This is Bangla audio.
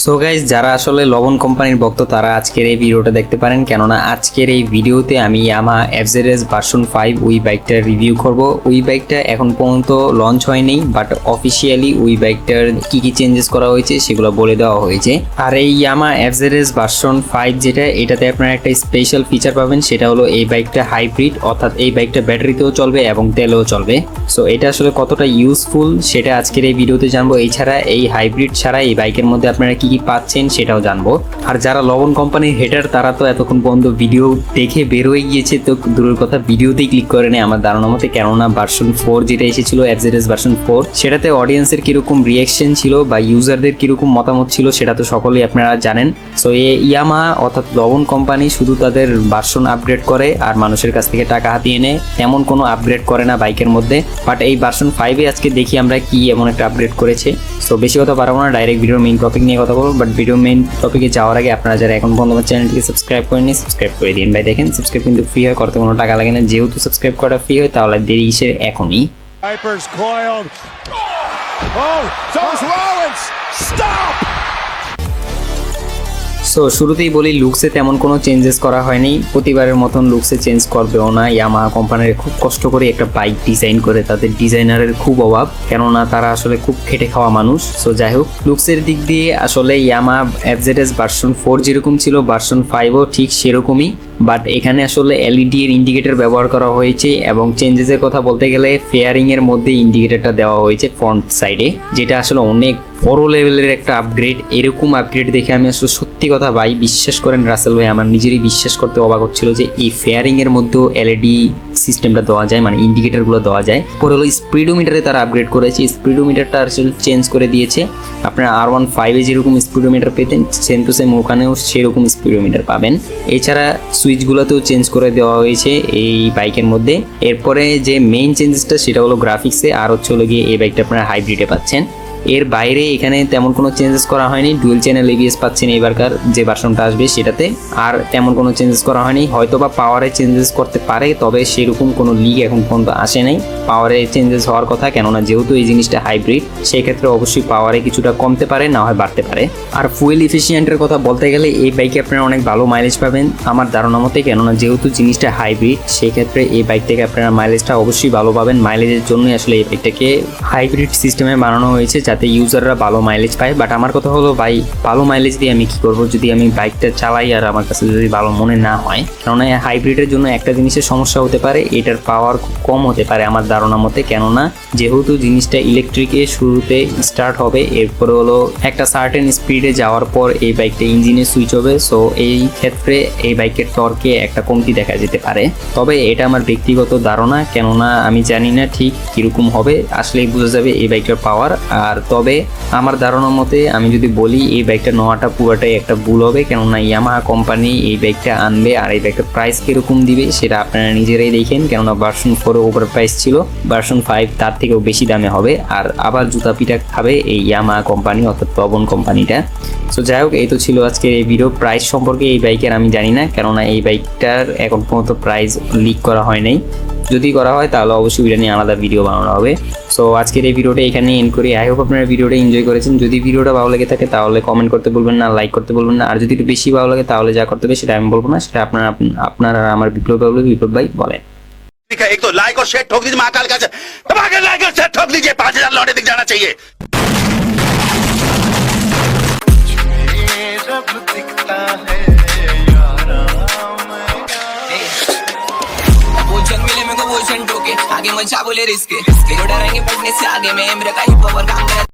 সো গাইজ, যারা আসলে লবণ কোম্পানির ভক্ত তারা আজকের এই ভিডিওটা দেখতে পারেন, কেননা আজকের এই ভিডিওতে আমি ইয়ামাহা এফজেডএস ভার্সন 5 ওই বাইকটার রিভিউ করব। ওই বাইকটা এখন পর্যন্ত লঞ্চ হয়নি, বাট অফিসিয়ালি ওই বাইকটার কি কি চেঞ্জেস করা হয়েছে সেগুলো বলে দেওয়া হয়েছে। আর এই ইয়ামাহা এফজেডএস ভার্সন 5 যেটা, এটাতে আপনারা একটা স্পেশাল ফিচার পাবেন, সেটা হলো এই বাইকটা হাইব্রিড, অর্থাৎ এই বাইকটা ব্যাটারিতেও চলবে এবং তেলেও চলবে। সো এটা আসলে কতটা ইউজফুল সেটা আজকের এই ভিডিওতে জানবো। এছাড়া এই হাইব্রিড ছাড়া এই বাইকের মধ্যে আপনারা কি কি পাচ্ছেন সেটাও জানবো। আর যারা লবণ কোম্পানির হেটার তারা তো এতক্ষণ পর্যন্ত ভিডিও দেখে বের হয়ে গিয়েছে, তো দূরের কথা ভিডিওতেই ক্লিক করে নেয় আমার ধারণা মতে, কেননা ভার্সন 4 যেটা এসেছিল এফজেডএস ভার্সন 4, সেটাতে অডিয়েন্সের কিরকম রিয়াকশন ছিল বা ইউজারদের কিরকম মতামত ছিল সেটা তো সকলেই আপনারা জানেন। সো এই ইয়ামাহা অর্থাৎ লবণ কোম্পানি শুধু তাদের ভার্সন আপগ্রেড করে আর মানুষের কাছ থেকে টাকা হাতিয়ে নেয়, তেমন কোনো আপগ্রেড করে না বাইকের মধ্যে। বাট এই ভার্সন 5 আজকে দেখি আমরা কি এমন একটা আপগ্রেড করেছে। সো বেশি কথা পারবো না, ডাইরেক্ট ভিডিওর মেইন টপিক নিয়ে কথা বলবো। বাট ভিডিও মেইন টপিকে যাওয়ার আগে আপনারা যারা এখন পর্যন্ত আমার চ্যানেলটিকে সাবস্ক্রাইব করেনি, সাবস্ক্রাইব করে দিন ভাই। দেখেন সাবস্ক্রাইব কিন্তু ফ্রি হয়, করতে কোনো টাকা লাগে না। যেহেতু সাবস্ক্রাইব করা ফ্রি হয় তাহলে দেরি কিসের, এখনই। Vipers coiled. Oh, so's Rollins. Stop! So শুরুতেই বলি, লুকসে তেমন কোনো চেঞ্জেস করা হয়নি, প্রতিবারের মতন লুকসে চেঞ্জ করবেও না। ইয়ামাহা কোম্পানির খুব কষ্ট করে একটা বাইক ডিজাইন করে, তাদের ডিজাইনারের খুব অভাব, কেননা তারা আসলে খুব খেটে খাওয়া মানুষ। সো যাই হোক, লুকসের দিক দিয়ে আসলে ইয়ামাহা এফজেডএস ভার্সন 4 যেরকম ছিল ভার্সন 5ও ঠিক সেরকমই। বাট এখানে আসলে এলইডি এর ইন্ডিকেটর ব্যবহার করা হয়েছে, এবং চেঞ্জেসের কথা বলতে গেলে ফেয়ারিং এর মধ্যে ইন্ডিকেটরটা দেওয়া হয়েছে ফ্রন্ট সাইডে, যেটা আসলে অনেক বড় লেভেলের একটা আপগ্রেড। এরকম আপগ্রেড দেখে আমি আসলে সত্যি কথা ভাই, বিশ্বাস করেন রাসেল ভাই, আমার নিজেরই বিশ্বাস করতে অবাক হচ্ছিল যে এই ফেয়ারিং এর মধ্যেও এলইডি সিস্টেমটা দেওয়া যায়, মানে ইন্ডিকেটরগুলো দেওয়া যায়। পরে হলো স্পিডোমিটারে তারা আপগ্রেড করেছে, স্পিডোমিটারটা আসলে চেঞ্জ করে দিয়েছে। আপনারা R15 যেরকম স্পিডোমিটার পেতেন, সেম টু সেম ওখানেও সেরকম স্পিডোমিটার পাবেন। এছাড়া সুইচগুলোতেও চেঞ্জ করে দেওয়া হয়েছে এই বাইকের মধ্যে। এরপরে যে মেইন চেঞ্জেসটা সেটা হলো গ্রাফিক্সে, আর হচ্ছে হলো গিয়ে এই বাইকটা আপনারা হাইব্রিডে পাচ্ছেন। এর বাইরে এখানে তেমন কোনো চেঞ্জেস করা হয়নি। ডুয়েল চ্যানেল এবিএস পাচ্ছেন এবারকার যে ভার্সনটা আসবে সেটাতে, আর তেমন কোনো চেঞ্জেস করা হয়নি। হয়তো বা পাওয়ারে চেঞ্জেস করতে পারে, তবে সেরকম কোনো লিগ এখন পর্যন্ত আসে নাই পাওয়ারে চেঞ্জেস হওয়ার কথা, কেননা যেহেতু এই জিনিসটা হাইব্রিড, সেই ক্ষেত্রে অবশ্যই পাওয়ারে কিছুটা কমতে পারে, না হয় বাড়তে পারে। আর ফুয়েল ইফিসিয়েন্টের কথা বলতে গেলে এই বাইকে আপনারা অনেক ভালো মাইলেজ পাবেন আমার ধারণা মতে, কেননা যেহেতু জিনিসটা হাইব্রিড, সেই ক্ষেত্রে এই বাইক থেকে আপনারা মাইলেজটা অবশ্যই ভালো পাবেন। মাইলেজের জন্যই আসলে এই বাইকটাকে হাইব্রিড সিস্টেমে বানানো হয়েছে, যাতে ইউজাররা ভালো মাইলেজ পায়। বাট আমার কথা হলো ভাই, ভালো মাইলেজ দিয়ে আমি কি করব যদি আমি বাইকটা চালাই আর আমার কাছে যদি ভালো মনে না হয়? কেননা হাইব্রিডের জন্য একটা জিনিসের সমস্যা হতে পারে, এটার পাওয়ার কম হতে পারে আমার ধারণা মতে, কেননা যেহেতু জিনিসটা ইলেকট্রিকে শুরুতে স্টার্ট হবে, এরপরে হলো একটা সার্টেন স্পিডে যাওয়ার পর এই বাইকটা ইঞ্জিনে সুইচ হবে। সো এই ক্ষেত্রে এই বাইকের টর্কে একটা কমতি দেখা যেতে পারে। তবে এটা আমার ব্যক্তিগত ধারণা, কেননা আমি জানি না ঠিক কিরকম হবে, আসলেই বোঝা যাবে এই বাইকটার পাওয়ার। আর তবে আমার ধারণা মতে আমি যদি বলি, এই বাইকটা নেওয়াটা পুরোটাই একটা ভুল হবে, কেননা ইয়ামাহা কোম্পানি এই বাইকটা আনবে, আর এই বাইকটার প্রাইস কিরকম দিবে সেটা আপনারা নিজেরাই দেখেন, কেননা ভার্সন 4 ওভার প্রাইস ছিল, ভার্সন 5 তার থেকেও বেশি দামে হবে। আর আবার জুতা পিটা খাবে এই ইয়ামাহা কোম্পানি অর্থাৎ লবণ কোম্পানিটা। সো যাই হোক, এই তো ছিল আজকের এই ভিডিও। প্রাইস সম্পর্কে এই বাইকের আমি জানি না, কেননা এই বাইকটার এখন পর্যন্ত প্রাইস লিক করা হয় নাই। যদি করা হয় তাহলে অবশ্যই এটা নিয়ে আলাদা ভিডিও বানানো হবে। সো আজকের এই ভিডিওটা এখানে এন্ড করি। আই হোপ আপনারা ভিডিওটা এনজয় করেছেন। যদি ভিডিওটা ভালো লেগে থাকে তাহলে কমেন্ট করতে বলবেন না, লাইক করতে বলবেন না। আর যদি একটু বেশি ভালো লাগে তাহলে যা করতে হবে সেটা আমি বলবো না, সেটা আপনারা আমার বিপ্লব ভাই বলেন। एक तो लाइक और शेयर ठोक दीजिए, महाकाल का धमाके लाइक और शेयर ठोक दीजिए, 5000 लौटे दिख जाना चाहिए। आगे मचा बोले रिस्क डरेंगे पढ़ने से आगे में मेरे का ही पावर काम